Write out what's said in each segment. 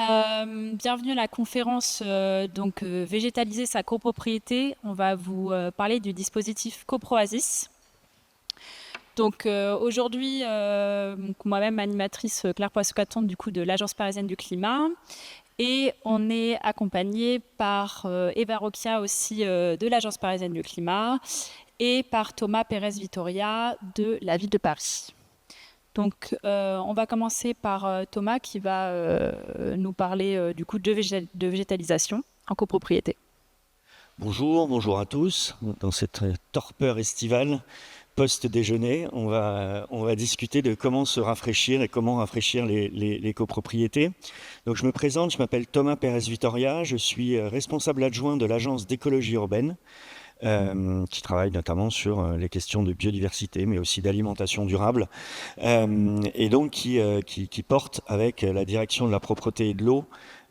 Bienvenue à la conférence Végétaliser sa copropriété. On va vous parler du dispositif CoProasis. Aujourd'hui, moi-même animatrice Claire Poisson-Caton du coup de l'Agence parisienne du climat, et on est accompagné par Eva Rocchia aussi de l'Agence parisienne du climat et par Thomas Pérez-Vitoria de la ville de Paris. On va commencer par Thomas qui va nous parler du coup de végétalisation en copropriété. Bonjour à tous. Dans cette torpeur estivale, post-déjeuner, on va discuter de comment se rafraîchir et comment rafraîchir les copropriétés. Donc je me présente, je m'appelle Thomas Pérez-Vitoria, je suis responsable adjoint de l'agence d'écologie urbaine, qui travaille notamment sur les questions de biodiversité, mais aussi d'alimentation durable, et donc qui porte avec la direction de la propreté et de l'eau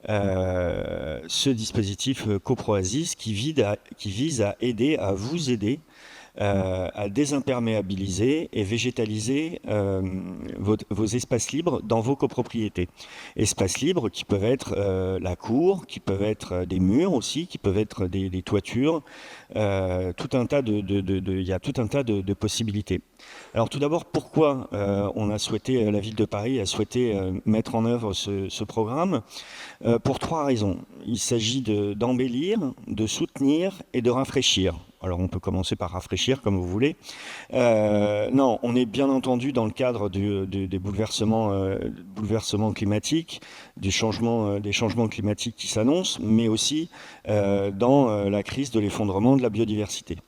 ce dispositif CoProasis qui vise à aider, à vous aider à désimperméabiliser et végétaliser vos espaces libres dans vos copropriétés. Espaces libres qui peuvent être la cour, qui peuvent être des murs aussi, qui peuvent être des toitures, tout un tas il y a tout un tas de possibilités. Alors tout d'abord, pourquoi la ville de Paris a souhaité mettre en œuvre ce programme? Pour trois raisons. Il s'agit d'embellir, de soutenir et de rafraîchir. Alors on peut commencer par rafraîchir comme vous voulez. Non, on est bien entendu dans le cadre des bouleversements climatiques, des changements climatiques qui s'annoncent, mais aussi dans la crise de l'effondrement de la biodiversité.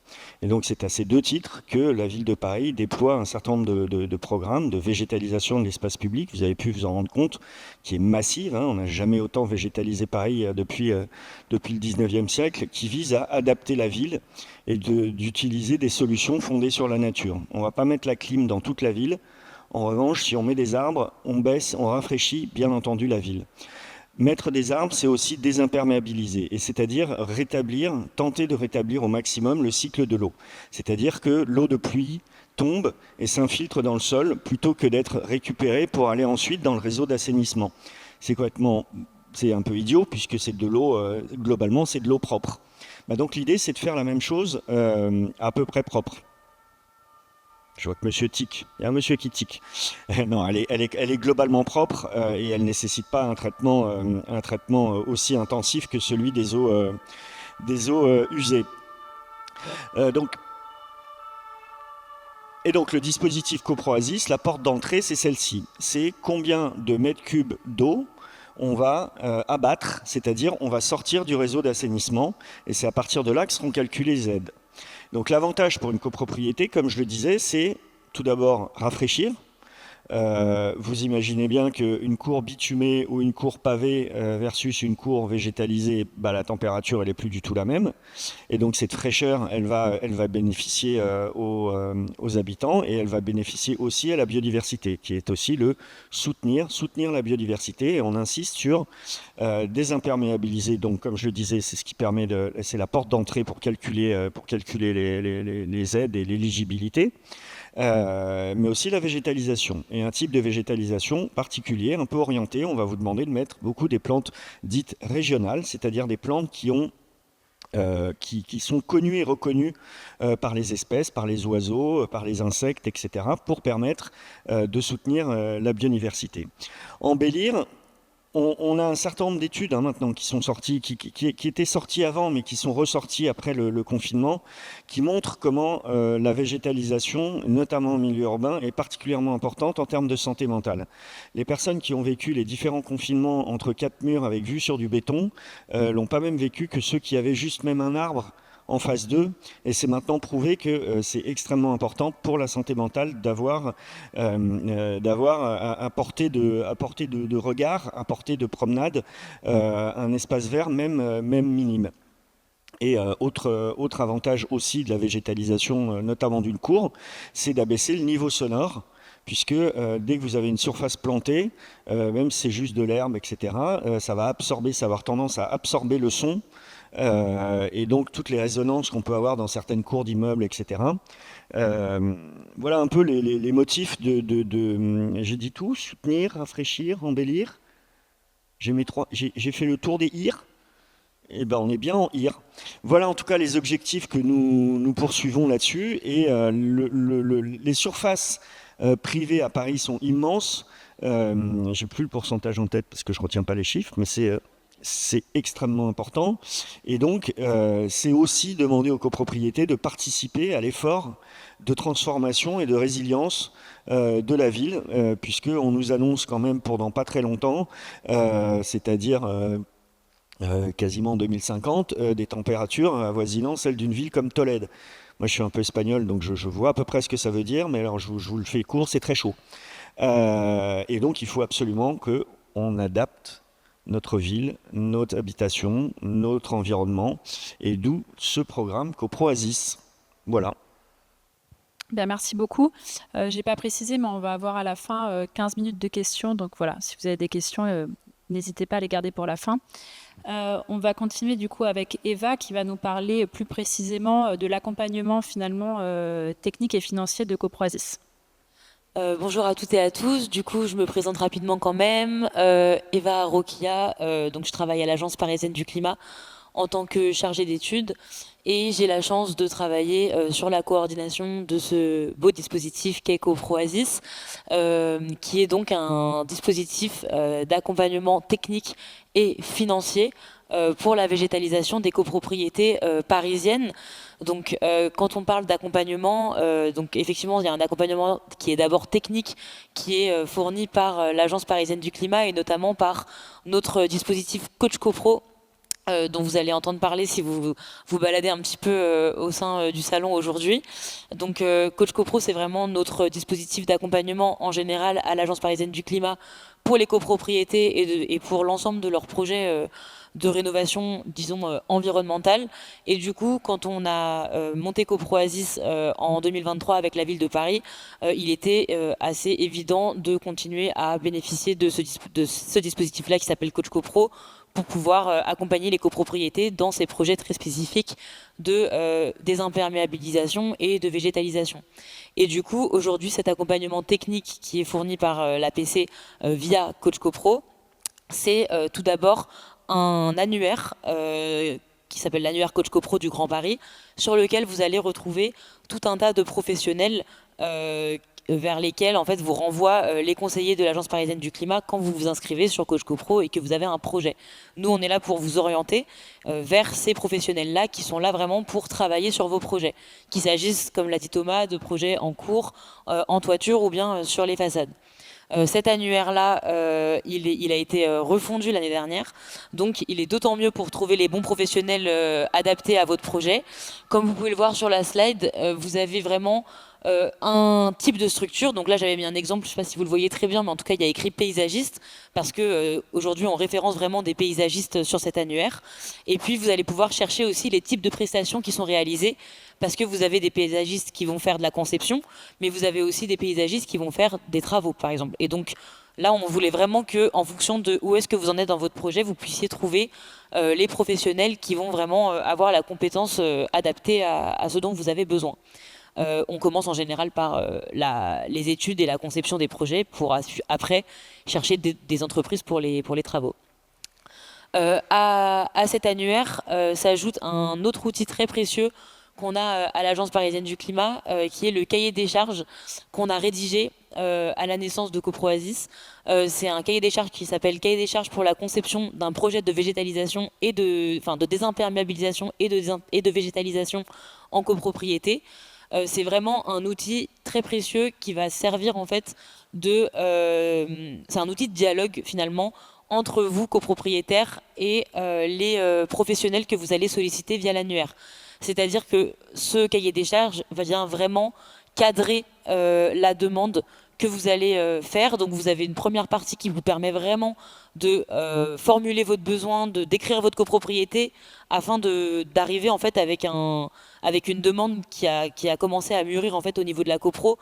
Et donc c'est à ces deux titres que la ville de Paris déploie un certain nombre de programmes de végétalisation de l'espace public. Vous avez pu vous en rendre compte, qui est massive. On n'a jamais autant végétalisé Paris depuis le 19e siècle, qui vise à adapter la ville et d'utiliser des solutions fondées sur la nature. On ne va pas mettre la clim dans toute la ville. En revanche, si on met des arbres, on baisse, on rafraîchit bien entendu la ville. Mettre des arbres, c'est aussi désimperméabiliser, et c'est-à-dire tenter de rétablir au maximum le cycle de l'eau. C'est-à-dire que l'eau de pluie tombe et s'infiltre dans le sol plutôt que d'être récupérée pour aller ensuite dans le réseau d'assainissement. C'est un peu idiot puisque c'est de l'eau, globalement, c'est de l'eau propre. Donc l'idée, c'est de faire la même chose à peu près propre. Je vois que monsieur tique. Il y a un monsieur qui tique. Non, elle est globalement propre et elle ne nécessite pas un traitement aussi intensif que celui des eaux usées. Donc le dispositif CoProasis, la porte d'entrée, c'est celle-ci. C'est combien de mètres cubes d'eau on va abattre, c'est-à-dire on va sortir du réseau d'assainissement, et c'est à partir de là que seront calculées les aides. Donc l'avantage pour une copropriété, comme je le disais, c'est tout d'abord rafraîchir. Vous imaginez bien qu'une cour bitumée ou une cour pavée versus une cour végétalisée, la température elle est plus du tout la même, et donc cette fraîcheur elle va bénéficier aux habitants, et elle va bénéficier aussi à la biodiversité, qui est aussi le soutenir la biodiversité. Et on insiste sur désimperméabiliser. Donc comme je le disais, c'est ce qui permet c'est la porte d'entrée pour calculer les aides et l'éligibilité. Mais aussi la végétalisation, et un type de végétalisation particulier, un peu orienté. On va vous demander de mettre beaucoup des plantes dites régionales, c'est-à-dire des plantes qui sont connues et reconnues par les espèces, par les oiseaux, par les insectes, etc., pour permettre de soutenir la biodiversité. Embellir, on a un certain nombre d'études maintenant qui sont sorties, qui étaient sorties avant, mais qui sont ressorties après le confinement, qui montrent comment la végétalisation, notamment en milieu urbain, est particulièrement importante en termes de santé mentale. Les personnes qui ont vécu les différents confinements entre quatre murs avec vue sur du béton l'ont pas même vécu que ceux qui avaient juste même un arbre en face d'eux, et c'est maintenant prouvé que c'est extrêmement important pour la santé mentale d'avoir à portée de regard, à portée de promenade, un espace vert même minime. Et autre avantage aussi de la végétalisation, notamment d'une cour, c'est d'abaisser le niveau sonore, puisque dès que vous avez une surface plantée, même si c'est juste de l'herbe, etc., ça va avoir tendance à absorber le son, et donc toutes les résonances qu'on peut avoir dans certaines cours d'immeubles, etc. Voilà un peu les motifs j'ai dit tout, soutenir, rafraîchir, embellir. J'ai fait le tour des IR. Eh ben, on est bien en IR. Voilà en tout cas les objectifs que nous poursuivons là-dessus. Et les surfaces privées à Paris sont immenses. J'ai plus le pourcentage en tête parce que je retiens pas les chiffres, mais c'est extrêmement important. Et donc, c'est aussi demander aux copropriétés de participer à l'effort de transformation et de résilience de la ville, puisqu'on nous annonce quand même pour dans pas très longtemps, c'est-à-dire quasiment en 2050, des températures avoisinant celles d'une ville comme Tolède. Moi, je suis un peu espagnol, donc je vois à peu près ce que ça veut dire, mais alors je vous le fais court, c'est très chaud. Et donc, il faut absolument qu'on adapte notre ville, notre habitation, notre environnement, et d'où ce programme CoproASIS. Voilà. Bien, merci beaucoup. Je n'ai pas précisé, mais on va avoir à la fin 15 minutes de questions. Donc voilà, si vous avez des questions, n'hésitez pas à les garder pour la fin. On va continuer du coup avec Eva qui va nous parler plus précisément de l'accompagnement finalement technique et financier de CoproASIS. Bonjour à toutes et à tous. Du coup, je me présente rapidement quand même. Eva Roquia, donc je travaille à l'Agence parisienne du climat en tant que chargée d'études et j'ai la chance de travailler sur la coordination de ce beau dispositif qu'est CoproASIS, qui est donc un dispositif d'accompagnement technique et financier pour la végétalisation des copropriétés parisiennes. Donc, quand on parle d'accompagnement, donc effectivement, il y a un accompagnement qui est d'abord technique, qui est fourni par l'Agence parisienne du climat et notamment par notre dispositif Coach CoPro, dont vous allez entendre parler si vous vous baladez un petit peu au sein du salon aujourd'hui. Donc, Coach CoPro, c'est vraiment notre dispositif d'accompagnement en général à l'Agence parisienne du climat pour les copropriétés et pour l'ensemble de leurs projets de rénovation, disons, environnementale. Et du coup, quand on a monté CoproASIS en 2023 avec la ville de Paris, il était assez évident de continuer à bénéficier de ce dispositif-là qui s'appelle Coach CoPro pour pouvoir accompagner les copropriétés dans ces projets très spécifiques de désimperméabilisation et de végétalisation. Et du coup, aujourd'hui, cet accompagnement technique qui est fourni par l'APC via Coach CoPro, c'est tout d'abord un annuaire qui s'appelle l'annuaire Coach CoPro du Grand Paris, sur lequel vous allez retrouver tout un tas de professionnels vers lesquels en fait vous renvoient les conseillers de l'Agence parisienne du climat quand vous vous inscrivez sur Coach CoPro et que vous avez un projet. Nous, on est là pour vous orienter vers ces professionnels-là qui sont là vraiment pour travailler sur vos projets, qu'il s'agisse, comme l'a dit Thomas, de projets en cours, en toiture ou bien sur les façades. Cet annuaire-là, il a été refondu l'année dernière, donc il est d'autant mieux pour trouver les bons professionnels adaptés à votre projet. Comme vous pouvez le voir sur la slide, vous avez vraiment un type de structure. Donc là, j'avais mis un exemple, je ne sais pas si vous le voyez très bien, mais en tout cas, il y a écrit paysagiste, parce que aujourd'hui, on référence vraiment des paysagistes sur cet annuaire. Et puis, vous allez pouvoir chercher aussi les types de prestations qui sont réalisées, parce que vous avez des paysagistes qui vont faire de la conception, mais vous avez aussi des paysagistes qui vont faire des travaux, par exemple. Et donc, là, on voulait vraiment que, en fonction de où est-ce que vous en êtes dans votre projet, vous puissiez trouver les professionnels qui vont vraiment avoir la compétence adaptée à ce dont vous avez besoin. On commence en général par les études et la conception des projets pour après chercher des entreprises pour les travaux. À cet annuaire s'ajoute un autre outil très précieux qu'on a à l'Agence parisienne du climat, qui est le cahier des charges qu'on a rédigé à la naissance de CoproASIS. C'est un cahier des charges qui s'appelle Cahier des charges pour la conception d'un projet de végétalisation et de désimperméabilisation et de végétalisation en copropriété. C'est vraiment un outil très précieux qui va servir en fait c'est un outil de dialogue finalement entre vous, copropriétaires, et les professionnels que vous allez solliciter via l'annuaire. C'est-à-dire que ce cahier des charges vient vraiment cadrer la demande que vous allez faire. Donc vous avez une première partie qui vous permet vraiment de formuler votre besoin, de décrire votre copropriété afin d'arriver en fait avec une demande qui a commencé à mûrir en fait au niveau de la copro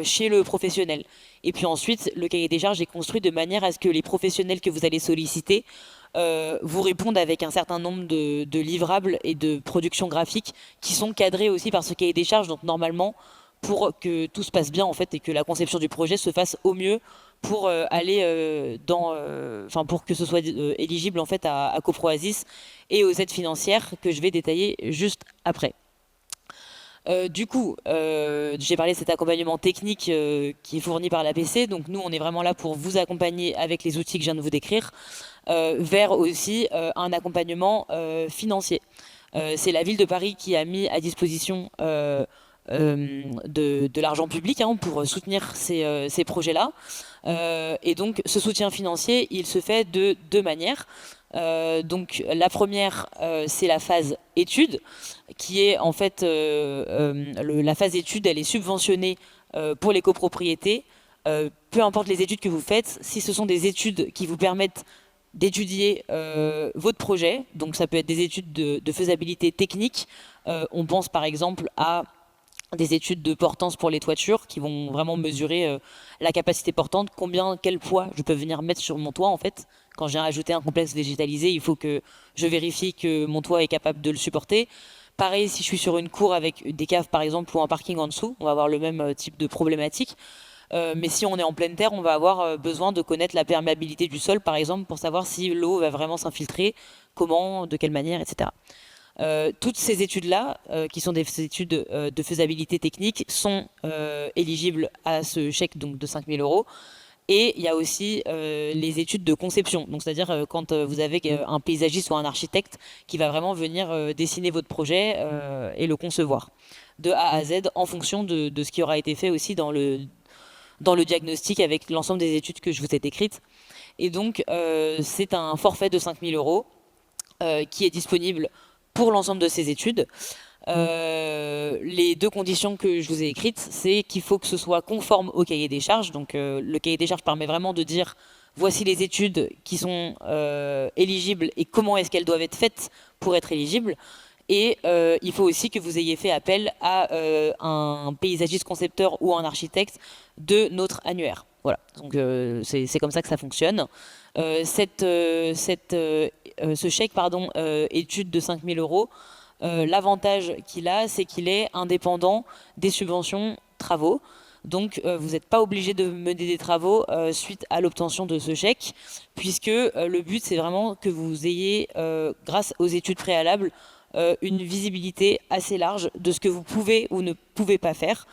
chez le professionnel. Et puis ensuite, le cahier des charges est construit de manière à ce que les professionnels que vous allez solliciter vous répondent avec un certain nombre de livrables et de productions graphiques qui sont cadrés aussi par ce cahier des charges. Donc normalement, pour que tout se passe bien en fait et que la conception du projet se fasse au mieux pour aller pour que ce soit éligible en fait à CoProASIS et aux aides financières que je vais détailler juste après. J'ai parlé de cet accompagnement technique qui est fourni par l'APC. Donc nous, on est vraiment là pour vous accompagner avec les outils que je viens de vous décrire, vers aussi un accompagnement financier. C'est la ville de Paris qui a mis à disposition de l'argent public pour soutenir ces projets-là. Et donc ce soutien financier, il se fait de deux manières. Donc la première, c'est la phase étude, qui est en fait la phase étude, elle est subventionnée pour les copropriétés, peu importe les études que vous faites. Si ce sont des études qui vous permettent d'étudier votre projet, donc ça peut être des études de faisabilité technique. On pense par exemple à des études de portance pour les toitures qui vont vraiment mesurer la capacité portante, quel poids je peux venir mettre sur mon toit en fait. Quand je viens ajouter un complexe végétalisé, il faut que je vérifie que mon toit est capable de le supporter. Pareil, si je suis sur une cour avec des caves par exemple ou un parking en dessous, on va avoir le même type de problématique. Mais si on est en pleine terre, on va avoir besoin de connaître la perméabilité du sol par exemple pour savoir si l'eau va vraiment s'infiltrer, comment, de quelle manière, etc. Toutes ces études-là, qui sont des études de faisabilité technique, sont éligibles à ce chèque donc, de 5 000 €. Et il y a aussi les études de conception. Donc, c'est-à-dire quand vous avez un paysagiste ou un architecte qui va vraiment venir dessiner votre projet et le concevoir de A à Z en fonction de ce qui aura été fait aussi dans le diagnostic avec l'ensemble des études que je vous ai décrites. Et donc, c'est un forfait de 5 000 € qui est disponible pour l'ensemble de ces études. Les deux conditions que je vous ai écrites, c'est qu'il faut que ce soit conforme au cahier des charges. Donc le cahier des charges permet vraiment de dire voici les études qui sont éligibles et comment est-ce qu'elles doivent être faites pour être éligibles. Et il faut aussi que vous ayez fait appel à un paysagiste concepteur ou un architecte de notre annuaire. Voilà, donc c'est comme ça que ça fonctionne. Ce chèque, étude de 5 000 €, l'avantage qu'il a, c'est qu'il est indépendant des subventions travaux. Donc vous n'êtes pas obligé de mener des travaux suite à l'obtention de ce chèque, puisque le but c'est vraiment que vous ayez, grâce aux études préalables, une visibilité assez large de ce que vous pouvez ou ne pouvez pas faire.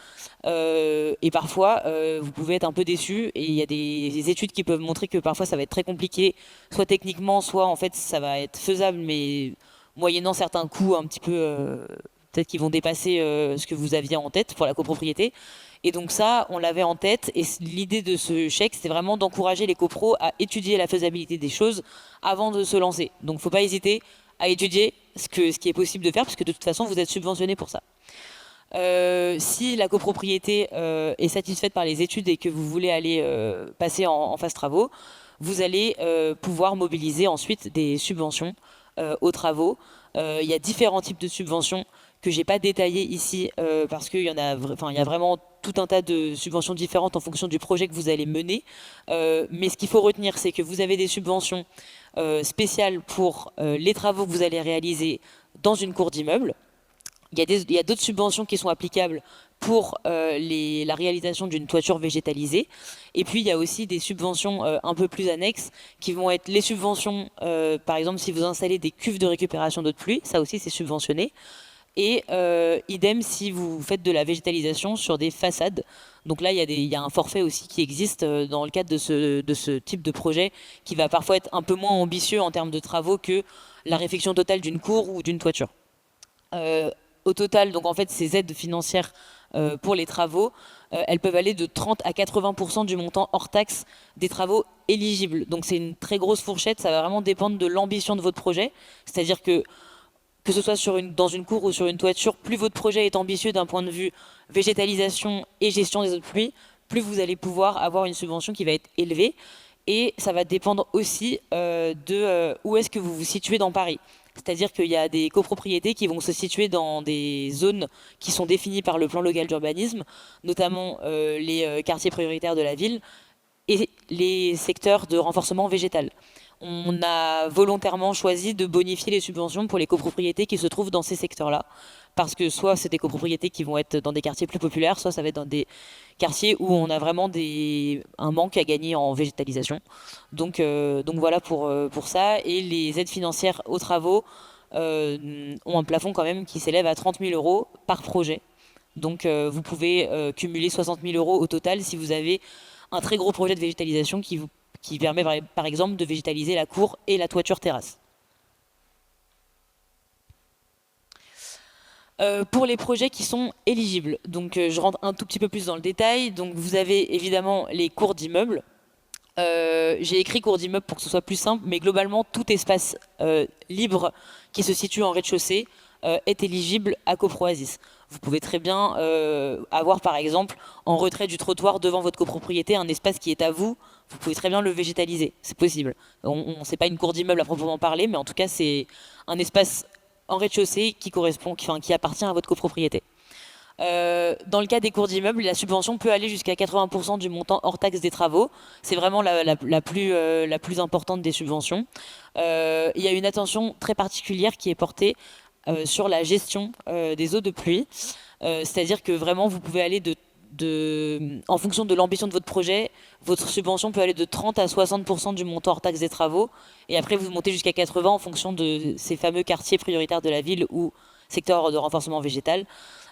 Et parfois, vous pouvez être un peu déçu. Et il y a des études qui peuvent montrer que parfois ça va être très compliqué, soit techniquement, soit en fait ça va être faisable, mais moyennant certains coûts un petit peu, peut-être qui vont dépasser ce que vous aviez en tête pour la copropriété. Et donc ça, on l'avait en tête. Et l'idée de ce chèque, c'était vraiment d'encourager les copros à étudier la faisabilité des choses avant de se lancer. Donc il ne faut pas hésiter à étudier ce qui est possible de faire, parce que de toute façon, vous êtes subventionné pour ça. Si la copropriété est satisfaite par les études et que vous voulez aller passer en phase travaux, vous allez pouvoir mobiliser ensuite des subventions aux travaux. Il y a différents types de subventions que j'ai pas détaillées ici parce qu'il y a vraiment tout un tas de subventions différentes en fonction du projet que vous allez mener. Mais ce qu'il faut retenir, c'est que vous avez des subventions spéciales pour les travaux que vous allez réaliser dans une cour d'immeuble. Il y a d'autres subventions qui sont applicables pour la réalisation d'une toiture végétalisée. Et puis, il y a aussi des subventions un peu plus annexes qui vont être les subventions, par exemple, si vous installez des cuves de récupération d'eau de pluie, ça aussi, c'est subventionné. Et idem si vous faites de la végétalisation sur des façades. Donc là, il y a un forfait aussi qui existe dans le cadre de ce type de projet qui va parfois être un peu moins ambitieux en termes de travaux que la réfection totale d'une cour ou d'une toiture. Au total, donc en fait, ces aides financières pour les travaux, elles peuvent aller de 30 à 80% du montant hors taxe des travaux éligibles. Donc c'est une très grosse fourchette, ça va vraiment dépendre de l'ambition de votre projet. C'est-à-dire que ce soit dans une cour ou sur une toiture, plus votre projet est ambitieux d'un point de vue végétalisation et gestion des eaux de pluie, plus vous allez pouvoir avoir une subvention qui va être élevée. Et ça va dépendre aussi de où est-ce que vous vous situez dans Paris. C'est-à-dire qu'il y a des copropriétés qui vont se situer dans des zones qui sont définies par le plan local d'urbanisme, notamment les quartiers prioritaires de la ville et les secteurs de renforcement végétal. On a volontairement choisi de bonifier les subventions pour les copropriétés qui se trouvent dans ces secteurs-là, parce que soit c'est des copropriétés qui vont être dans des quartiers plus populaires, soit ça va être dans des quartiers où on a vraiment un manque à gagner en végétalisation. Donc voilà pour ça. Et les aides financières aux travaux ont un plafond quand même qui s'élève à 30 000 euros par projet. Donc vous pouvez cumuler 60 000 euros au total si vous avez un très gros projet de végétalisation qui permet par exemple de végétaliser la cour et la toiture terrasse. Pour les projets qui sont éligibles, donc je rentre un tout petit peu plus dans le détail. Donc vous avez évidemment les cours d'immeubles. J'ai écrit cours d'immeubles pour que ce soit plus simple, mais globalement tout espace libre qui se situe en rez-de-chaussée est éligible à CoproOasis. Vous pouvez très bien avoir par exemple en retrait du trottoir devant votre copropriété un espace qui est à vous. Vous pouvez très bien le végétaliser, c'est possible. C'est pas une cour d'immeuble à proprement parler, mais en tout cas c'est un espace en rez-de-chaussée qui appartient à votre copropriété. Dans le cas des cours d'immeubles, la subvention peut aller jusqu'à 80% du montant hors taxe des travaux. C'est vraiment la plus importante des subventions. Il y a une attention très particulière qui est portée sur la gestion des eaux de pluie. C'est-à-dire que vraiment, vous pouvez aller en fonction de l'ambition de votre projet, votre subvention peut aller de 30 à 60% du montant hors taxe des travaux. Et après, vous montez jusqu'à 80% en fonction de ces fameux quartiers prioritaires de la ville ou secteurs de renforcement végétal.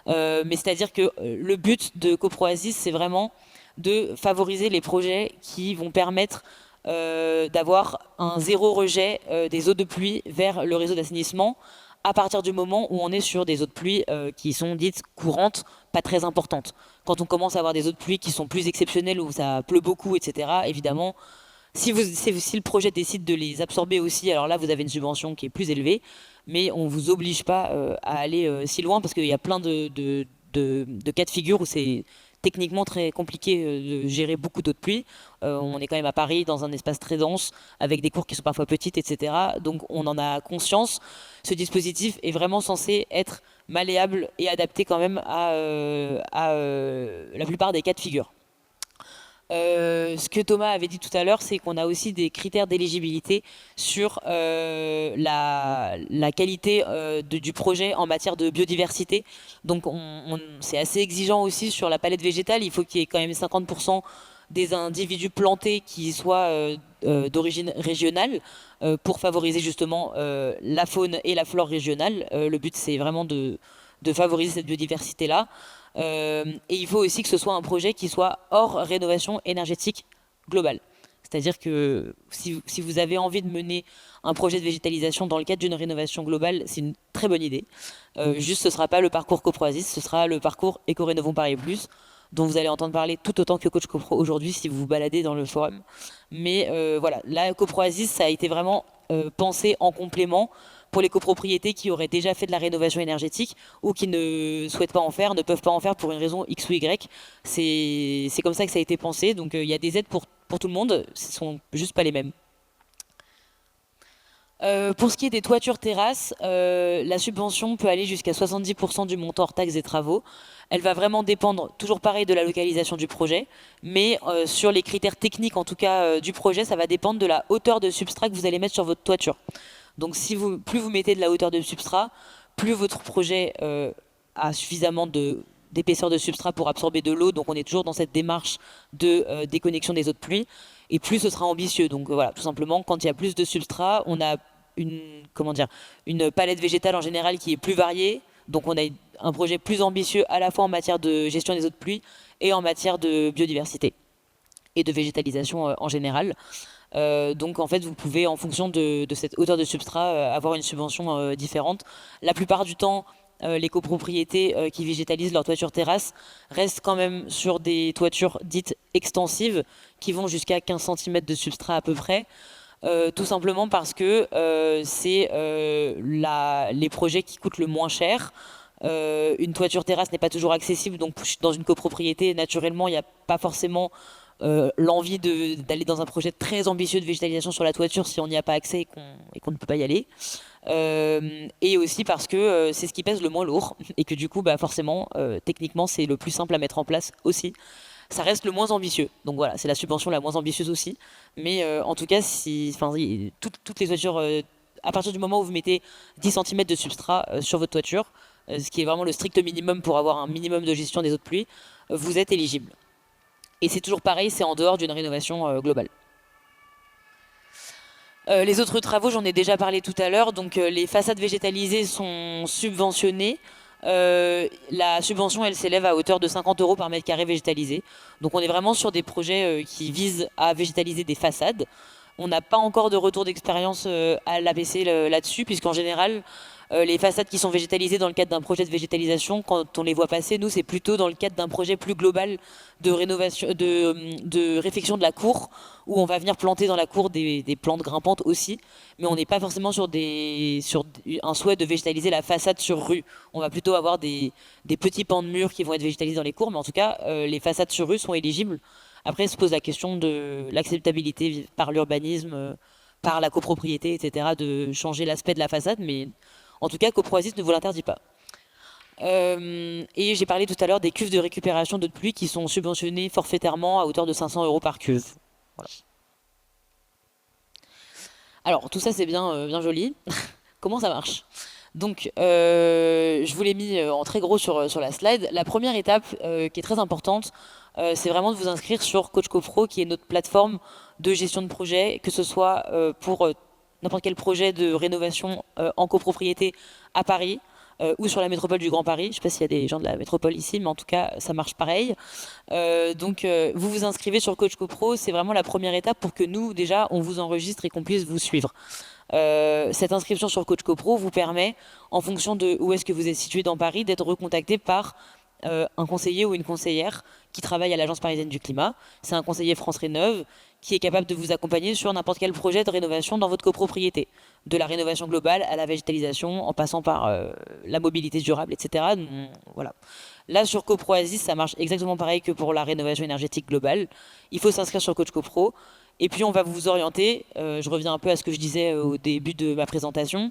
Mais c'est-à-dire que le but de CoproOasis, c'est vraiment de favoriser les projets qui vont permettre d'avoir un zéro rejet des eaux de pluie vers le réseau d'assainissement à partir du moment où on est sur des eaux de pluie qui sont dites courantes, pas très importantes. Quand on commence à avoir des eaux de pluie qui sont plus exceptionnelles, où ça pleut beaucoup, etc., évidemment, si le projet décide de les absorber aussi, alors là, vous avez une subvention qui est plus élevée, mais on ne vous oblige pas à aller si loin, parce qu'il y a plein de cas de figure où c'est techniquement très compliqué de gérer beaucoup d'eau de pluie. On est quand même à Paris, dans un espace très dense, avec des cours qui sont parfois petites, etc. Donc on en a conscience. Ce dispositif est vraiment censé être malléable et adapté quand même à la plupart des cas de figure. Ce que Thomas avait dit tout à l'heure, c'est qu'on a aussi des critères d'éligibilité sur la qualité du projet en matière de biodiversité. Donc c'est assez exigeant aussi sur la palette végétale. Il faut qu'il y ait quand même 50% des individus plantés qui soient d'origine régionale pour favoriser justement la faune et la flore régionale. Le but, c'est vraiment de favoriser cette biodiversité-là. Et il faut aussi que ce soit un projet qui soit hors rénovation énergétique globale. C'est-à-dire que si vous avez envie de mener un projet de végétalisation dans le cadre d'une rénovation globale, c'est une très bonne idée. Juste, ce ne sera pas le parcours CoproOasis, ce sera le parcours Éco-Rénovons Paris Plus, dont vous allez entendre parler tout autant que Coach Copro aujourd'hui si vous vous baladez dans le forum. Mais voilà, la CoproOasis, ça a été vraiment pensé en complément pour les copropriétés qui auraient déjà fait de la rénovation énergétique ou qui ne souhaitent pas en faire, ne peuvent pas en faire pour une raison X ou Y. C'est comme ça que ça a été pensé. Donc il y a des aides pour tout le monde, ce ne sont juste pas les mêmes. Pour ce qui est des toitures terrasses, la subvention peut aller jusqu'à 70% du montant hors taxe des travaux. Elle va vraiment dépendre, toujours pareil, de la localisation du projet, mais sur les critères techniques, en tout cas du projet, ça va dépendre de la hauteur de substrat que vous allez mettre sur votre toiture. Donc plus vous mettez de la hauteur de substrat, plus votre projet a suffisamment d'épaisseur de substrat pour absorber de l'eau. Donc on est toujours dans cette démarche de déconnexion des eaux de pluie. Et plus ce sera ambitieux. Donc voilà, tout simplement, quand il y a plus de substrat, on a une palette végétale en général qui est plus variée. Donc on a un projet plus ambitieux à la fois en matière de gestion des eaux de pluie et en matière de biodiversité et de végétalisation en général. Donc en fait vous pouvez en fonction de cette hauteur de substrat avoir une subvention différente. La plupart du temps les copropriétés qui végétalisent leur toiture terrasse restent quand même sur des toitures dites extensives qui vont jusqu'à 15 cm de substrat à peu près. Tout simplement parce que c'est les projets qui coûtent le moins cher. Une toiture terrasse n'est pas toujours accessible, donc dans une copropriété naturellement il n'y a pas forcément l'envie d'aller dans un projet très ambitieux de végétalisation sur la toiture si on n'y a pas accès et qu'on ne peut pas y aller. Et aussi parce que c'est ce qui pèse le moins lourd et que du coup forcément techniquement c'est le plus simple à mettre en place aussi. Ça reste le moins ambitieux, donc voilà, c'est la subvention la moins ambitieuse aussi, mais en tout cas toutes les toitures à partir du moment où vous mettez 10 cm de substrat sur votre toiture, ce qui est vraiment le strict minimum pour avoir un minimum de gestion des eaux de pluie, vous êtes éligible. Et c'est toujours pareil, c'est en dehors d'une rénovation globale. Les autres travaux, j'en ai déjà parlé tout à l'heure. Donc les façades végétalisées sont subventionnées. La subvention, elle s'élève à hauteur de 50 € par mètre carré végétalisé. Donc on est vraiment sur des projets qui visent à végétaliser des façades. On n'a pas encore de retour d'expérience à l'APC là-dessus, puisqu'en général, les façades qui sont végétalisées dans le cadre d'un projet de végétalisation, quand on les voit passer, nous, c'est plutôt dans le cadre d'un projet plus global de rénovation, de réfection de la cour, où on va venir planter dans la cour des plantes grimpantes aussi, mais on n'est pas forcément sur un souhait de végétaliser la façade sur rue. On va plutôt avoir des petits pans de murs qui vont être végétalisés dans les cours, mais en tout cas, les façades sur rue sont éligibles. Après, se pose la question de l'acceptabilité par l'urbanisme, par la copropriété, etc., de changer l'aspect de la façade, mais en tout cas, Coproasis ne vous l'interdit pas. Et j'ai parlé tout à l'heure des cuves de récupération d'eau de pluie qui sont subventionnées forfaitairement à hauteur de 500 € par cuve. Voilà. Alors, tout ça, c'est bien joli. Comment ça marche? Donc, je vous l'ai mis en très gros sur la slide. La première étape, qui est très importante, c'est vraiment de vous inscrire sur Coach CoPro, qui est notre plateforme de gestion de projet, que ce soit pour n'importe quel projet de rénovation en copropriété à Paris ou sur la métropole du Grand Paris. Je ne sais pas s'il y a des gens de la métropole ici, mais en tout cas, ça marche pareil. Donc, vous vous inscrivez sur Coach CoPro. C'est vraiment la première étape pour que nous, déjà, on vous enregistre et qu'on puisse vous suivre. Cette inscription sur Coach CoPro vous permet, en fonction de où est-ce que vous êtes situé dans Paris, d'être recontacté par un conseiller ou une conseillère qui travaille à l'Agence parisienne du climat. C'est un conseiller France Rénov qui est capable de vous accompagner sur n'importe quel projet de rénovation dans votre copropriété. De la rénovation globale à la végétalisation, en passant par la mobilité durable, etc. Voilà. Là, sur Coproasis, ça marche exactement pareil que pour la rénovation énergétique globale. Il faut s'inscrire sur Coach CoPro. Et puis, on va vous orienter. Je reviens un peu à ce que je disais au début de ma présentation.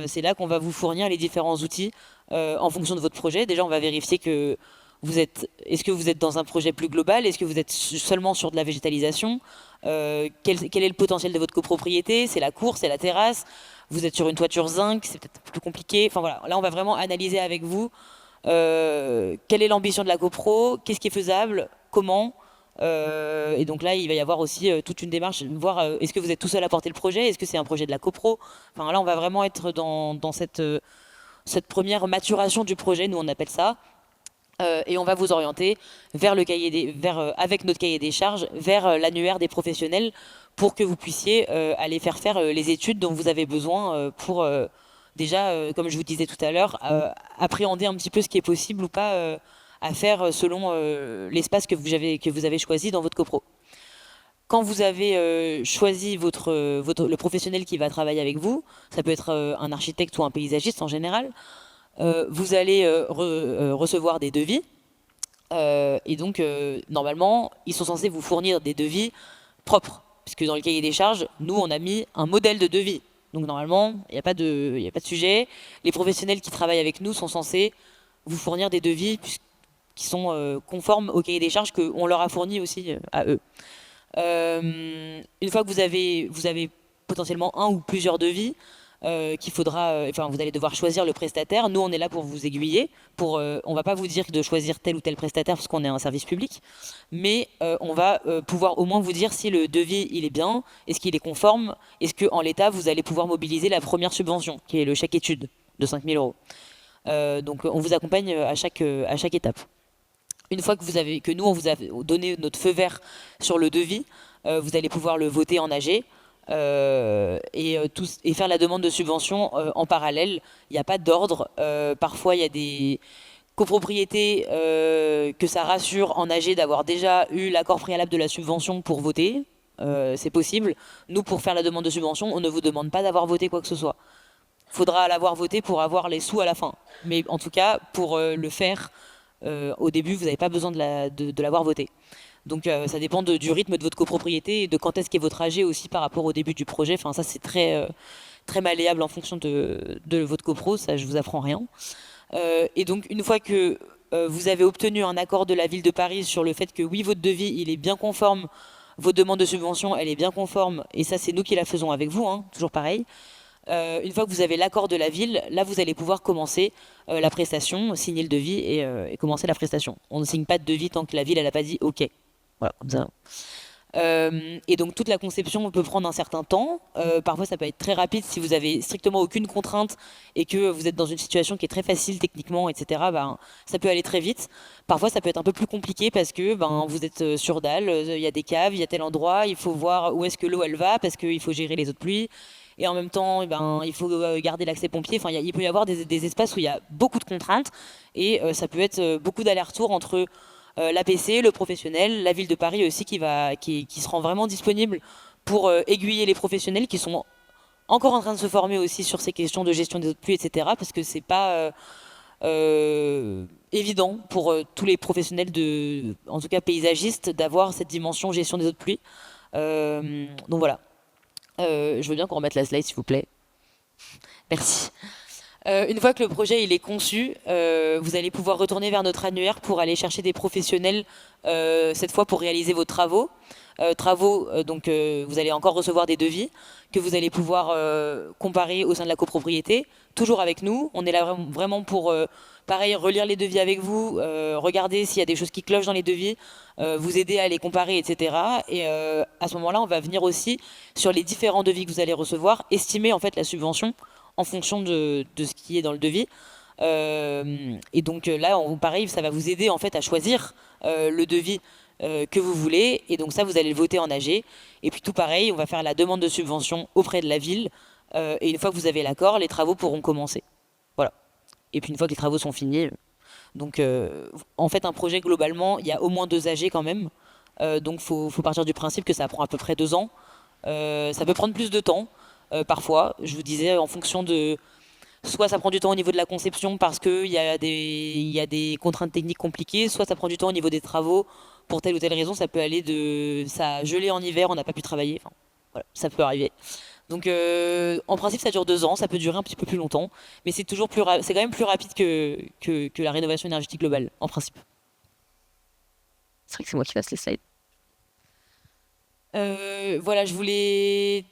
C'est là qu'on va vous fournir les différents outils en fonction de votre projet. Déjà, on va vérifier que est-ce que vous êtes dans un projet plus global? Est-ce que vous êtes seulement sur de la végétalisation? Quel est le potentiel de votre copropriété? C'est la cour, c'est la terrasse? Vous êtes sur une toiture zinc? C'est peut-être plus compliqué. Enfin voilà, là on va vraiment analyser avec vous quelle est l'ambition de la copro, qu'est-ce qui est faisable, comment. Et donc là, il va y avoir aussi toute une démarche, voir est-ce que vous êtes tout seul à porter le projet? Est-ce que c'est un projet de la copro? Enfin là, on va vraiment être dans cette première maturation du projet, nous on appelle ça. Et on va vous orienter vers avec notre cahier des charges, vers l'annuaire des professionnels pour que vous puissiez aller faire les études dont vous avez besoin pour déjà, comme je vous disais tout à l'heure, appréhender un petit peu ce qui est possible ou pas à faire selon l'espace que vous avez choisi dans votre copro. Quand vous avez choisi le professionnel qui va travailler avec vous, ça peut être un architecte ou un paysagiste en général, vous allez recevoir des devis. Et donc, normalement, ils sont censés vous fournir des devis propres. Puisque dans le cahier des charges, nous, on a mis un modèle de devis. Donc, normalement, il n'y a pas de sujet. Les professionnels qui travaillent avec nous sont censés vous fournir des devis qui sont conformes au cahier des charges qu'on leur a fourni aussi à eux. Une fois que vous avez potentiellement un ou plusieurs devis, vous allez devoir choisir le prestataire. Nous, on est là pour vous aiguiller. On va pas vous dire de choisir tel ou tel prestataire parce qu'on est un service public, mais on va pouvoir au moins vous dire si le devis il est bien, est-ce qu'il est conforme, est-ce que en l'état vous allez pouvoir mobiliser la première subvention, qui est le chèque étude de 5 000 €. Donc, on vous accompagne à chaque étape. Une fois que nous on vous a donné notre feu vert sur le devis, vous allez pouvoir le voter en AG. Et faire la demande de subvention en parallèle. Il n'y a pas d'ordre. Parfois, il y a des copropriétés que ça rassure en AG d'avoir déjà eu l'accord préalable de la subvention pour voter. C'est possible. Nous, pour faire la demande de subvention, on ne vous demande pas d'avoir voté quoi que ce soit. Il faudra l'avoir voté pour avoir les sous à la fin. Mais en tout cas, pour le faire au début, vous n'avez pas besoin de l'avoir voté. Donc ça dépend du rythme de votre copropriété et de quand est-ce qu'est votre AG aussi par rapport au début du projet. Enfin ça c'est très, très malléable en fonction de votre copro, ça je vous apprends rien. Et donc une fois que vous avez obtenu un accord de la ville de Paris sur le fait que oui votre devis il est bien conforme, votre demande de subvention elle est bien conforme, et ça c'est nous qui la faisons avec vous, hein, toujours pareil. Une fois que vous avez l'accord de la ville, là vous allez pouvoir commencer la prestation, signer le devis et commencer la prestation. On ne signe pas de devis tant que la ville elle a pas dit OK. Voilà, comme ça. Et donc toute la conception peut prendre un certain temps. Parfois ça peut être très rapide si vous avez strictement aucune contrainte et que vous êtes dans une situation qui est très facile techniquement, etc. Ben, ça peut aller très vite. Parfois ça peut être un peu plus compliqué parce que vous êtes sur dalle, il y a des caves, il y a tel endroit, il faut voir où est-ce que l'eau elle va parce qu'il faut gérer les eaux de pluie. Et en même temps, il faut garder l'accès pompier. Enfin, il peut y avoir des espaces où il y a beaucoup de contraintes et ça peut être beaucoup d'allers-retours entre l'APC, le professionnel, la ville de Paris aussi qui se rend vraiment disponible pour aiguiller les professionnels qui sont encore en train de se former aussi sur ces questions de gestion des eaux de pluie, etc. Parce que c'est pas évident pour tous les professionnels en tout cas paysagistes, d'avoir cette dimension gestion des eaux de pluie. Donc voilà. Je veux bien qu'on remette la slide, s'il vous plaît. Merci. Une fois que le projet il est conçu, vous allez pouvoir retourner vers notre annuaire pour aller chercher des professionnels, cette fois pour réaliser vos travaux. Donc vous allez encore recevoir des devis que vous allez pouvoir comparer au sein de la copropriété, toujours avec nous. On est là vraiment pour, pareil, relire les devis avec vous, regarder s'il y a des choses qui clochent dans les devis, vous aider à les comparer, etc. Et à ce moment-là, on va venir aussi, sur les différents devis que vous allez recevoir, estimer en fait la subvention en fonction de ce qui est dans le devis. Et donc là, pareil, ça va vous aider en fait à choisir le devis que vous voulez. Et donc ça, vous allez le voter en AG. Et puis tout pareil, on va faire la demande de subvention auprès de la ville. Et une fois que vous avez l'accord, les travaux pourront commencer. Voilà. Et puis une fois que les travaux sont finis, donc en fait, un projet globalement, il y a au moins 2 AG quand même. Donc faut partir du principe que ça prend à peu près 2 ans. Ça peut prendre plus de temps. Parfois, je vous disais, en fonction de... Soit ça prend du temps au niveau de la conception parce qu'il y a des contraintes techniques compliquées, soit ça prend du temps au niveau des travaux. Pour telle ou telle raison, ça peut aller de... Ça a gelé en hiver, on n'a pas pu travailler. Enfin, voilà, ça peut arriver. Donc, en principe, ça dure 2 ans. Ça peut durer un petit peu plus longtemps. Mais c'est toujours c'est quand même plus rapide que la rénovation énergétique globale, en principe. C'est vrai que c'est moi qui fasse les slides. Voilà, je voulais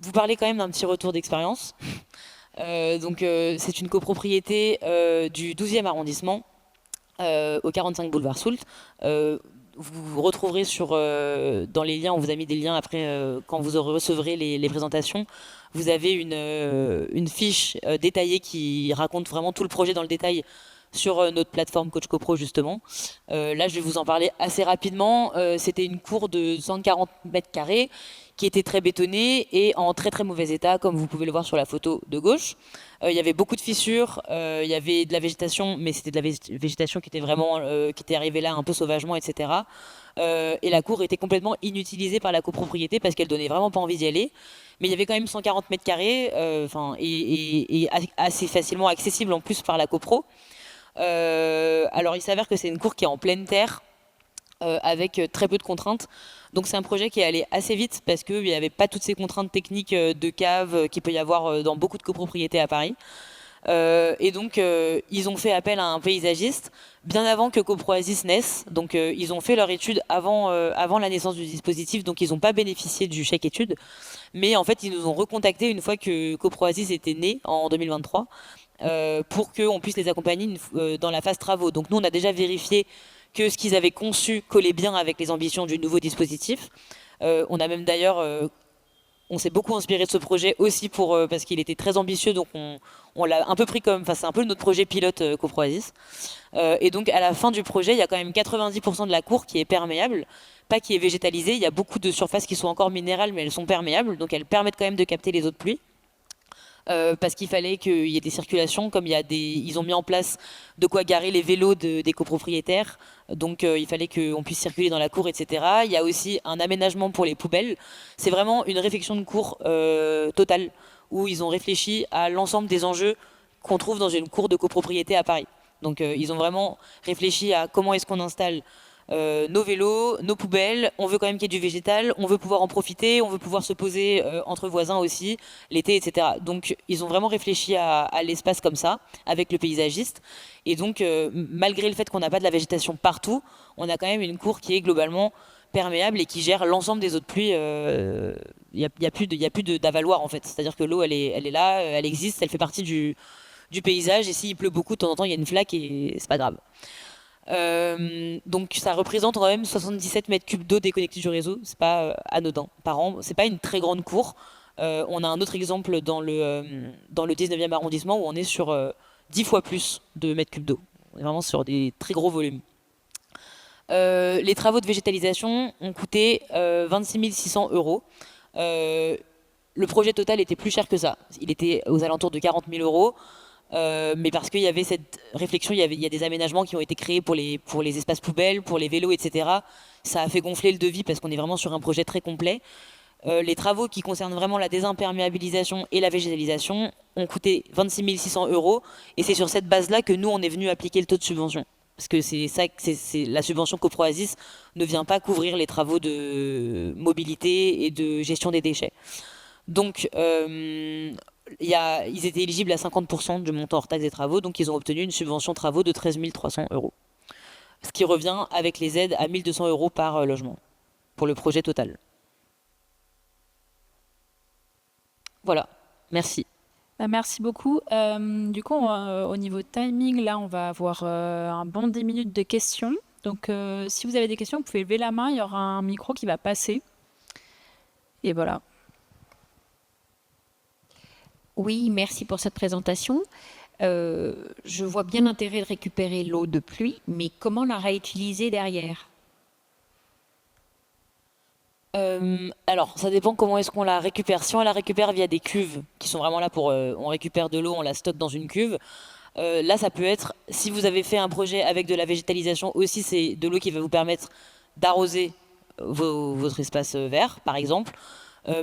vous parler quand même d'un petit retour d'expérience. C'est une copropriété du 12e arrondissement, au 45 boulevard Soult. Vous retrouverez dans les liens, on vous a mis des liens après, quand vous recevrez les présentations, vous avez une fiche détaillée qui raconte vraiment tout le projet dans le détail sur notre plateforme Coach CoPro justement. Là, je vais vous en parler assez rapidement. C'était une cour de 140 mètres carrés qui était très bétonnée et en très très mauvais état, comme vous pouvez le voir sur la photo de gauche. Il y avait beaucoup de fissures, il y avait de la végétation, mais c'était de la végétation qui était vraiment, qui était arrivée là un peu sauvagement, etc. Et la cour était complètement inutilisée par la copropriété parce qu'elle donnait vraiment pas envie d'y aller. Mais il y avait quand même 140 mètres carrés, et assez facilement accessible en plus par la copro. Alors il s'avère que c'est une cour qui est en pleine terre, avec très peu de contraintes. Donc c'est un projet qui est allé assez vite parce qu'il n'y avait pas toutes ces contraintes techniques de cave qu'il peut y avoir dans beaucoup de copropriétés à Paris. Et donc ils ont fait appel à un paysagiste bien avant que CoProASIS naisse. Donc ils ont fait leur étude avant la naissance du dispositif, donc ils n'ont pas bénéficié du chèque étude. Mais en fait ils nous ont recontacté une fois que CoProASIS était né en 2023, pour qu'on puisse les accompagner dans la phase travaux. Donc nous on a déjà vérifié que ce qu'ils avaient conçu collait bien avec les ambitions du nouveau dispositif. On a même d'ailleurs, on s'est beaucoup inspiré de ce projet aussi parce qu'il était très ambitieux, donc on l'a un peu pris comme, enfin c'est un peu notre projet pilote CoProASIS. Et donc à la fin du projet, il y a quand même 90% de la cour qui est perméable, pas qui est végétalisée. Il y a beaucoup de surfaces qui sont encore minérales, mais elles sont perméables, donc elles permettent quand même de capter les eaux de pluie. Parce qu'il fallait qu'il y ait des circulations, comme ils ont mis en place de quoi garer les vélos des copropriétaires, donc il fallait qu'on puisse circuler dans la cour, etc. Il y a aussi un aménagement pour les poubelles. C'est vraiment une réflexion de cour totale, où ils ont réfléchi à l'ensemble des enjeux qu'on trouve dans une cour de copropriété à Paris. Donc ils ont vraiment réfléchi à comment est-ce qu'on installe nos vélos, nos poubelles. On veut quand même qu'il y ait du végétal, on veut pouvoir en profiter, on veut pouvoir se poser entre voisins aussi, l'été, etc. Donc ils ont vraiment réfléchi à l'espace comme ça, avec le paysagiste. Et donc malgré le fait qu'on n'a pas de la végétation partout, on a quand même une cour qui est globalement perméable et qui gère l'ensemble des eaux de pluie. Il y a plus d'avaloir en fait. C'est-à-dire que l'eau, elle est là, elle existe, elle fait partie du paysage. Et s'il pleut beaucoup, de temps en temps, il y a une flaque et c'est pas grave. Donc ça représente quand même 77 mètres cubes d'eau déconnectée du réseau. C'est pas anodin par an. C'est pas une très grande cour. On a un autre exemple dans le 19e arrondissement où on est sur 10 fois plus de mètres cubes d'eau. On est vraiment sur des très gros volumes. Les travaux de végétalisation ont coûté 26 600 euros. Le projet total était plus cher que ça. Il était aux alentours de 40 000 euros. Mais parce qu'il y avait cette réflexion, il y a des aménagements qui ont été créés pour les espaces poubelles, pour les vélos, etc. Ça a fait gonfler le devis parce qu'on est vraiment sur un projet très complet. Les travaux qui concernent vraiment la désimperméabilisation et la végétalisation ont coûté 26 600 euros. Et c'est sur cette base-là que nous, on est venu appliquer le taux de subvention. Parce que c'est la subvention CoProASIS ne vient pas couvrir les travaux de mobilité et de gestion des déchets. Donc, ils étaient éligibles à 50% du montant hors taxe des travaux, donc ils ont obtenu une subvention travaux de 13 300 euros. Ce qui revient avec les aides à 1 200 euros par logement pour le projet total. Voilà, merci. Merci beaucoup. Du coup, au niveau timing, là, on va avoir un bon 10 minutes de questions. Donc, si vous avez des questions, vous pouvez lever la main. Il y aura un micro qui va passer. Et voilà. Oui, merci pour cette présentation. Je vois bien l'intérêt de récupérer l'eau de pluie, mais comment la réutiliser derrière? Alors, ça dépend comment est-ce qu'on la récupère. Si on la récupère via des cuves qui sont vraiment là pour... on récupère de l'eau, on la stocke dans une cuve. Là, ça peut être, si vous avez fait un projet avec de la végétalisation aussi, c'est de l'eau qui va vous permettre d'arroser votre espace vert, par exemple.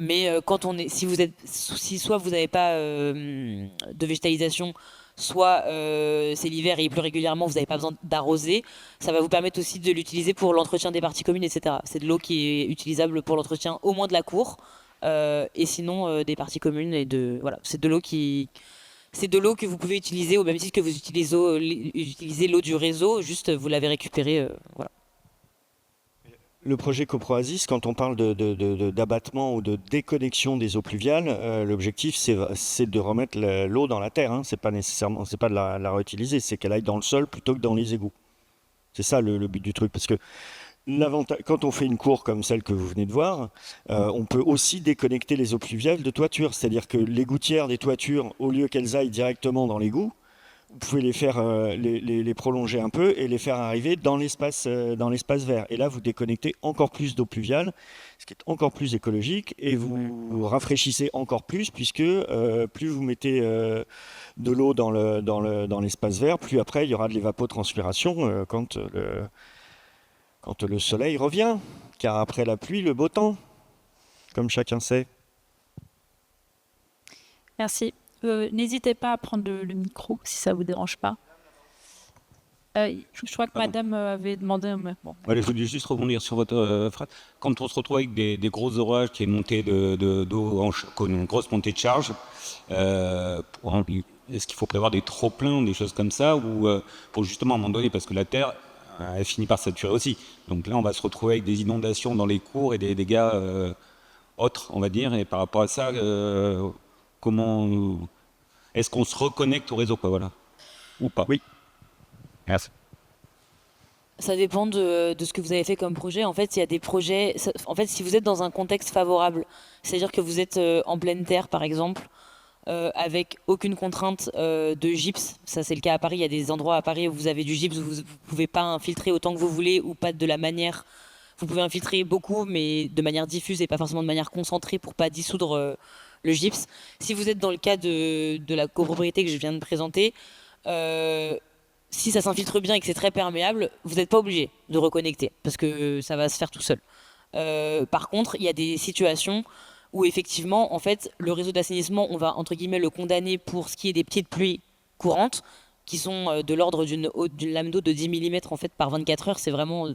Mais quand si soit vous n'avez pas de végétalisation, soit c'est l'hiver et il pleut régulièrement, vous n'avez pas besoin d'arroser, ça va vous permettre aussi de l'utiliser pour l'entretien des parties communes, etc. C'est de l'eau qui est utilisable pour l'entretien au moins de la cour, et sinon des parties communes voilà, c'est de l'eau que vous pouvez utiliser au même titre que vous utilisez l'eau du réseau, juste vous l'avez récupérée, voilà. Le projet CoProASIS, quand on parle d'abattement ou de déconnexion des eaux pluviales, l'objectif c'est de remettre l'eau dans la terre. Hein. C'est pas de la réutiliser, c'est qu'elle aille dans le sol plutôt que dans les égouts. C'est ça le but du truc, parce que quand on fait une cour comme celle que vous venez de voir, on peut aussi déconnecter les eaux pluviales de toiture, c'est-à-dire que les gouttières des toitures, au lieu qu'elles aillent directement dans l'égout, vous pouvez les faire les prolonger un peu et les faire arriver dans l'espace vert. Et là, vous déconnectez encore plus d'eau pluviale, ce qui est encore plus écologique, et vous rafraîchissez encore plus, puisque plus vous mettez de l'eau dans l'espace vert, plus après il y aura de l'évapotranspiration quand le soleil revient, car après la pluie, le beau temps, comme chacun sait. Merci. N'hésitez pas à prendre le micro si ça ne vous dérange pas. Je crois que madame avait demandé... Bon. Allez, je voulais juste rebondir sur votre phrase. Quand on se retrouve avec des gros orages, qui est une montée d'eau, une grosse montée de charge, est-ce qu'il faut prévoir des trop-pleins, des choses comme ça, ou pour justement à un moment donné, parce que la terre, elle finit par saturer aussi. Donc là, on va se retrouver avec des inondations dans les cours et des dégâts autres, on va dire. Et par rapport à ça, comment est-ce qu'on se reconnecte au réseau, quoi, voilà, ou pas? Oui. Merci. Ça dépend de ce que vous avez fait comme projet. En fait, il y a des projets... En fait, si vous êtes dans un contexte favorable, c'est-à-dire que vous êtes en pleine terre, par exemple, avec aucune contrainte de gypse. Ça, c'est le cas à Paris. Il y a des endroits à Paris où vous avez du gypse, où vous ne pouvez pas infiltrer autant que vous voulez, ou pas de la manière... Vous pouvez infiltrer beaucoup, mais de manière diffuse et pas forcément de manière concentrée pour pas dissoudre le gypse. Si vous êtes dans le cas de la copropriété que je viens de présenter, si ça s'infiltre bien et que c'est très perméable, vous n'êtes pas obligé de reconnecter, parce que ça va se faire tout seul. Par contre, il y a des situations où effectivement, en fait, le réseau d'assainissement, on va entre guillemets le condamner pour ce qui est des pieds de pluie courantes, qui sont de l'ordre d'une lame d'eau de 10 mm en fait, par 24 heures. C'est vraiment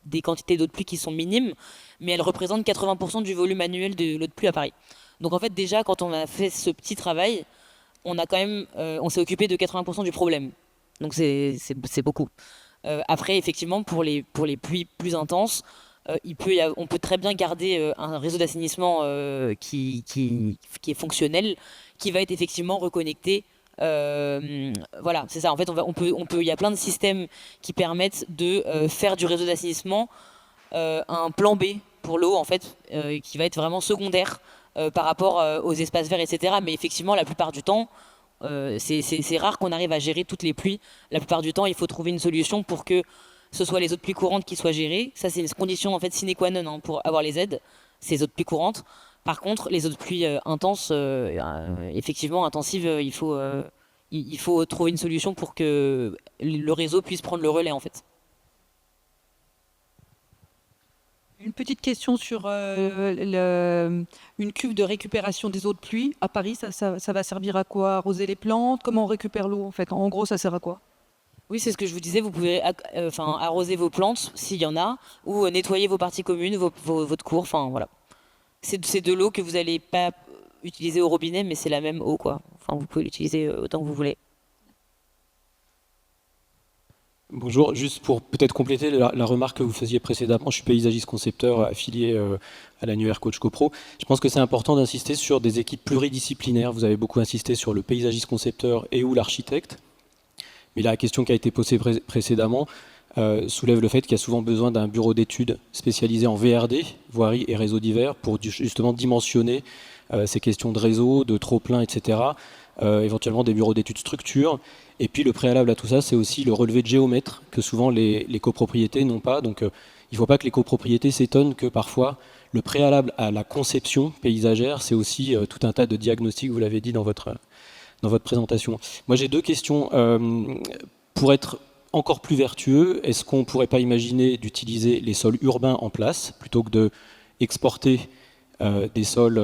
des quantités d'eau de pluie qui sont minimes, mais elles représentent 80% du volume annuel de l'eau de pluie à Paris. Donc en fait, déjà, quand on a fait ce petit travail, on s'est occupé de 80% du problème. Donc c'est beaucoup. Après, effectivement, pour les pluies plus intenses, on peut très bien garder un réseau d'assainissement qui est fonctionnel, qui va être effectivement reconnecté. Voilà, c'est ça. En fait, il y a plein de systèmes qui permettent de faire du réseau d'assainissement un plan B pour l'eau, en fait, qui va être vraiment secondaire par rapport aux espaces verts, etc. Mais effectivement, la plupart du temps, c'est rare qu'on arrive à gérer toutes les pluies. La plupart du temps, il faut trouver une solution pour que ce soit les eaux de pluie courantes qui soient gérées. Ça, c'est une condition en fait sine qua non, hein, pour avoir les aides, ces eaux de pluie courantes. Par contre, les eaux de pluie intenses, effectivement intensives, il faut trouver une solution pour que le réseau puisse prendre le relais, en fait. Une petite question sur une cuve de récupération des eaux de pluie. À Paris, ça va servir à quoi? Arroser les plantes? Comment on récupère l'eau en fait? En gros, ça sert à quoi? Oui, c'est ce que je vous disais, vous pouvez arroser vos plantes s'il y en a, ou nettoyer vos parties communes, votre cour, enfin voilà. C'est de l'eau que vous n'allez pas utiliser au robinet, mais c'est la même eau, quoi. Enfin, vous pouvez l'utiliser autant que vous voulez. Bonjour, juste pour peut-être compléter la remarque que vous faisiez précédemment, je suis paysagiste concepteur affilié à l'annuaire Coach CoPro. Je pense que c'est important d'insister sur des équipes pluridisciplinaires. Vous avez beaucoup insisté sur le paysagiste concepteur et ou l'architecte. Mais la question qui a été posée précédemment soulève le fait qu'il y a souvent besoin d'un bureau d'études spécialisé en VRD, voirie et réseaux divers, pour justement dimensionner ces questions de réseau, de trop-plein, etc. Éventuellement des bureaux d'études structure. Et puis le préalable à tout ça, c'est aussi le relevé de géomètre que souvent les copropriétés n'ont pas. Donc il ne faut pas que les copropriétés s'étonnent que parfois le préalable à la conception paysagère, c'est aussi tout un tas de diagnostics, vous l'avez dit dans votre présentation. Moi j'ai deux questions. Pour être encore plus vertueux, est-ce qu'on ne pourrait pas imaginer d'utiliser les sols urbains en place plutôt que de exporter des sols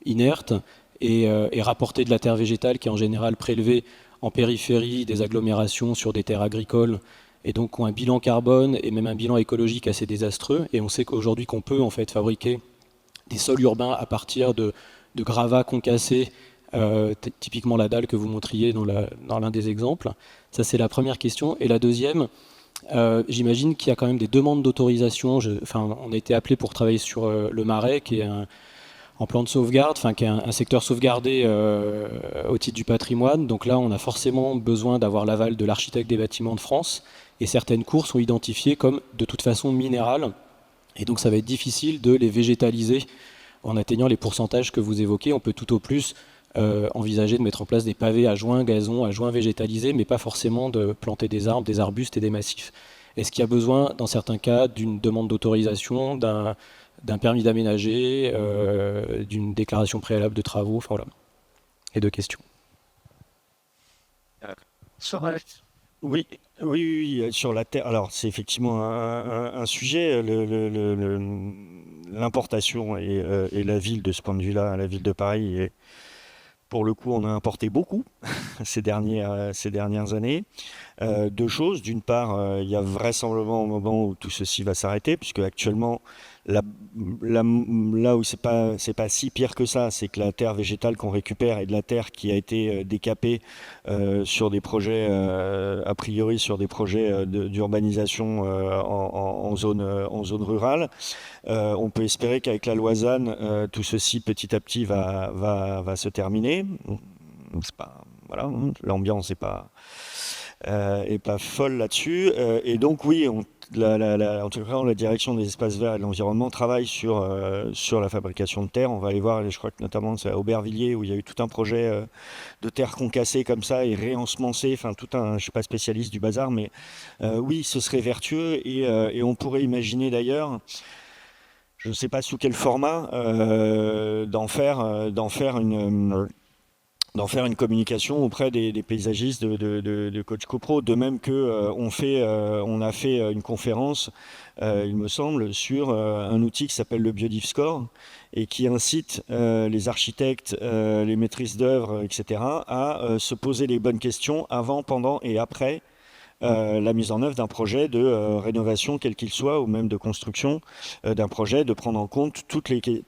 inertes et rapporter de la terre végétale qui est en général prélevée en périphérie des agglomérations sur des terres agricoles et donc ont un bilan carbone et même un bilan écologique assez désastreux. Et on sait qu'aujourd'hui qu'on peut en fait fabriquer des sols urbains à partir de gravats concassés, typiquement la dalle que vous montriez dans l'un des exemples. Ça c'est la première question. Et la deuxième, j'imagine qu'il y a quand même des demandes d'autorisation. On a été appelé pour travailler sur le Marais, qui est en plan de sauvegarde, qui est un secteur sauvegardé au titre du patrimoine. Donc là, on a forcément besoin d'avoir l'aval de l'architecte des bâtiments de France. Et certaines cours sont identifiées comme de toute façon minérales. Et donc ça va être difficile de les végétaliser en atteignant les pourcentages que vous évoquez. On peut tout au plus envisager de mettre en place des pavés à joints, gazon, à joints végétalisés, mais pas forcément de planter des arbres, des arbustes et des massifs. Est-ce qu'il y a besoin, dans certains cas, d'une demande d'autorisation, d'un permis d'aménager, d'une déclaration préalable de travaux, enfin voilà. Et deux questions. Oui, sur la terre. Alors, c'est effectivement un sujet, l'importation et la ville de ce point de vue-là, la ville de Paris. Et pour le coup, on a importé beaucoup ces dernières années. Deux choses. D'une part, il y a vraisemblablement un moment où tout ceci va s'arrêter, puisque actuellement, là où c'est pas si pire que ça, c'est que la terre végétale qu'on récupère est de la terre qui a été décapée sur des projets, a priori sur des projets d'urbanisation en zone rurale. On peut espérer qu'avec la loi ZAN, tout ceci petit à petit va se terminer. C'est pas, voilà, l'ambiance n'est pas folle là-dessus. Et donc oui, en tout cas, la direction des espaces verts et de l'environnement travaille sur la fabrication de terre. On va aller voir, je crois que notamment c'est à Aubervilliers où il y a eu tout un projet de terre concassée comme ça et réensemencée. Enfin, je ne suis pas spécialiste du bazar, mais oui, ce serait vertueux et on pourrait imaginer d'ailleurs, je ne sais pas sous quel format, d'en faire une communication auprès des paysagistes de Coach CoPro, de même que on a fait une conférence, il me semble, sur un outil qui s'appelle le Biodiff Score et qui incite les architectes, les maîtrises d'œuvre, etc., à se poser les bonnes questions avant, pendant et après la mise en œuvre d'un projet de rénovation, quel qu'il soit, ou même de construction d'un projet, de prendre en compte tous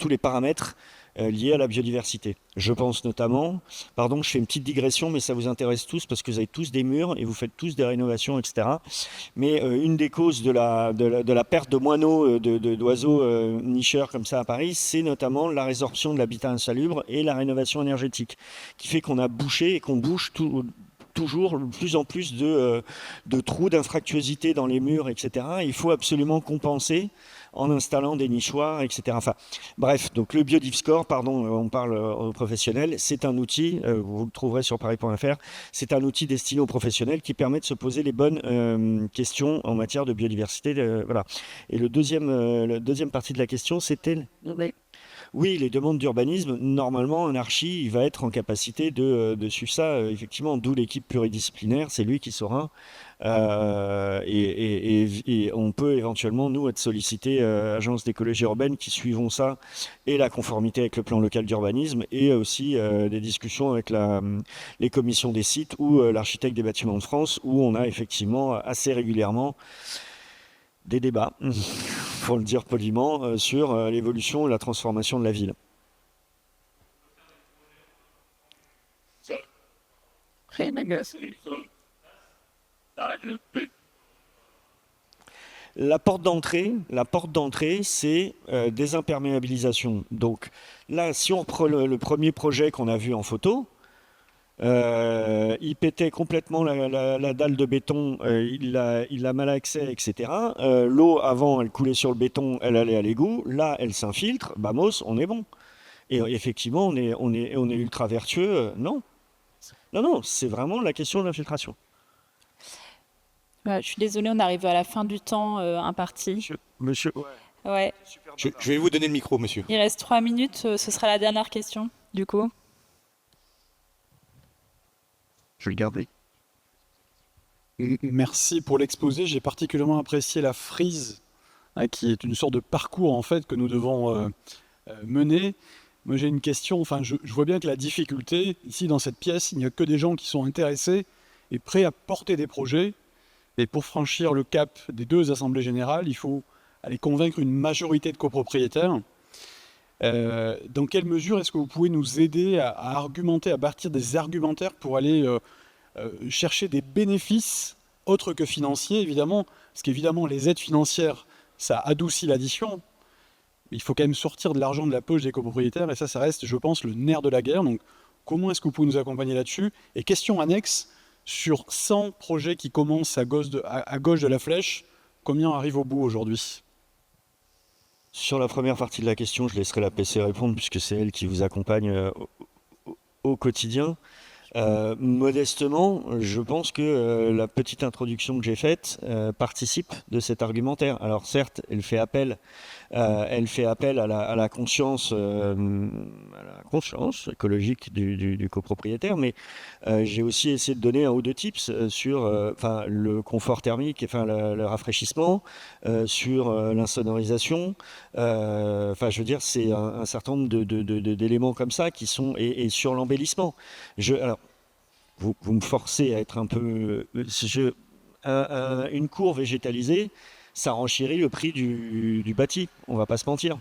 les paramètres liées à la biodiversité. Je pense notamment, pardon, je fais une petite digression, mais ça vous intéresse tous parce que vous avez tous des murs et vous faites tous des rénovations, etc. Mais une des causes de la perte de moineaux, d'oiseaux nicheurs comme ça à Paris, c'est notamment la résorption de l'habitat insalubre et la rénovation énergétique, qui fait qu'on a bouché et qu'on bouche toujours de plus en plus de trous, d'infractuosité dans les murs, etc. Il faut absolument compenser en installant des nichoirs, etc. Enfin, bref, donc le BiodiveScore, pardon, on parle aux professionnels, c'est un outil, vous le trouverez sur paris.fr, c'est un outil destiné aux professionnels qui permet de se poser les bonnes questions en matière de biodiversité. Voilà. Et la deuxième partie de la question, c'était... Oui, les demandes d'urbanisme, normalement, un archi, il va être en capacité de suivre ça, effectivement, d'où l'équipe pluridisciplinaire, c'est lui qui saura. Et on peut éventuellement, nous, être sollicités, agence d'écologie urbaine, qui suivons ça, et la conformité avec le plan local d'urbanisme, et aussi des discussions avec les commissions des sites ou l'architecte des bâtiments de France, où on a effectivement assez régulièrement des débats, pour le dire poliment, sur l'évolution et la transformation de la ville. La porte d'entrée, c'est désimperméabilisation. Donc là, si on reprend le premier projet qu'on a vu en photo, il pétait complètement la dalle de béton, il a mal accès, etc. L'eau, avant, elle coulait sur le béton, elle allait à l'égout. Là, elle s'infiltre. Bamos, on est bon. Et effectivement, on est ultra vertueux. Non, c'est vraiment la question de l'infiltration. Je suis désolée, on arrive à la fin du temps imparti. Monsieur, Ouais. Je vais vous donner le micro, monsieur. Il reste 3 minutes, ce sera la dernière question, du coup. je vais le garder. Merci pour l'exposé. J'ai particulièrement apprécié la frise, qui est une sorte de parcours en fait que nous devons mener. Moi, j'ai une question. Enfin, je vois bien que la difficulté ici dans cette pièce, il n'y a que des gens qui sont intéressés et prêts à porter des projets. Et pour franchir le cap des 2 assemblées générales, il faut aller convaincre une majorité de copropriétaires. Dans quelle mesure est-ce que vous pouvez nous aider à argumenter, à bâtir des argumentaires pour aller chercher des bénéfices autres que financiers, évidemment, parce qu'évidemment, les aides financières, ça adoucit l'addition, mais il faut quand même sortir de l'argent de la poche des copropriétaires, et ça reste, je pense, le nerf de la guerre. Donc, comment est-ce que vous pouvez nous accompagner là-dessus? Et question annexe, sur 100 projets qui commencent à gauche de la flèche, combien arrivent au bout aujourd'hui? Sur la première partie de la question, je laisserai la PC répondre, puisque c'est elle qui vous accompagne au quotidien. Modestement, je pense que la petite introduction que j'ai faite participe de cet argumentaire. Alors certes, elle fait appel à la conscience écologique du copropriétaire, mais j'ai aussi essayé de donner 1 ou 2 tips sur le confort thermique, le rafraîchissement, sur l'insonorisation. Je veux dire, c'est un certain nombre d'éléments comme ça qui sont et sur l'embellissement. Alors, vous me forcez à être un peu... une cour végétalisée, ça renchérit le prix du bâti, on va pas se mentir.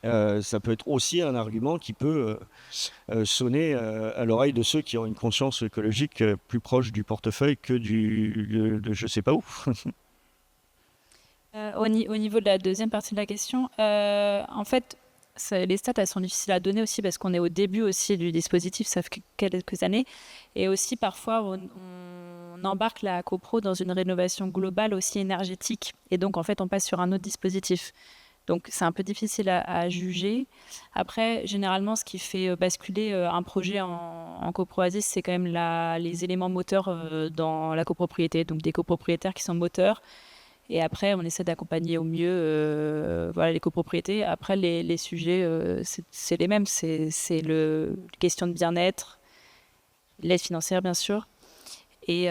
Ça peut être aussi un argument qui peut sonner à l'oreille de ceux qui ont une conscience écologique plus proche du portefeuille que de je sais pas où. Au niveau de la deuxième partie de la question, en fait, les stats, elles sont difficiles à donner aussi parce qu'on est au début aussi du dispositif, ça fait quelques années. Et aussi, parfois, on embarque la copro dans une rénovation globale aussi énergétique. Et donc, en fait, on passe sur un autre dispositif. Donc, c'est un peu difficile à juger. Après, généralement, ce qui fait basculer un projet en coproasis, c'est quand même les éléments moteurs dans la copropriété. Donc, des copropriétaires qui sont moteurs. Et après, on essaie d'accompagner au mieux les copropriétés. Après, les sujets, c'est les mêmes. C'est la question de bien-être, l'aide financière, bien sûr, et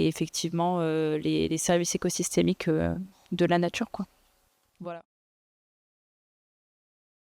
effectivement, les services écosystémiques de la nature, quoi. Voilà.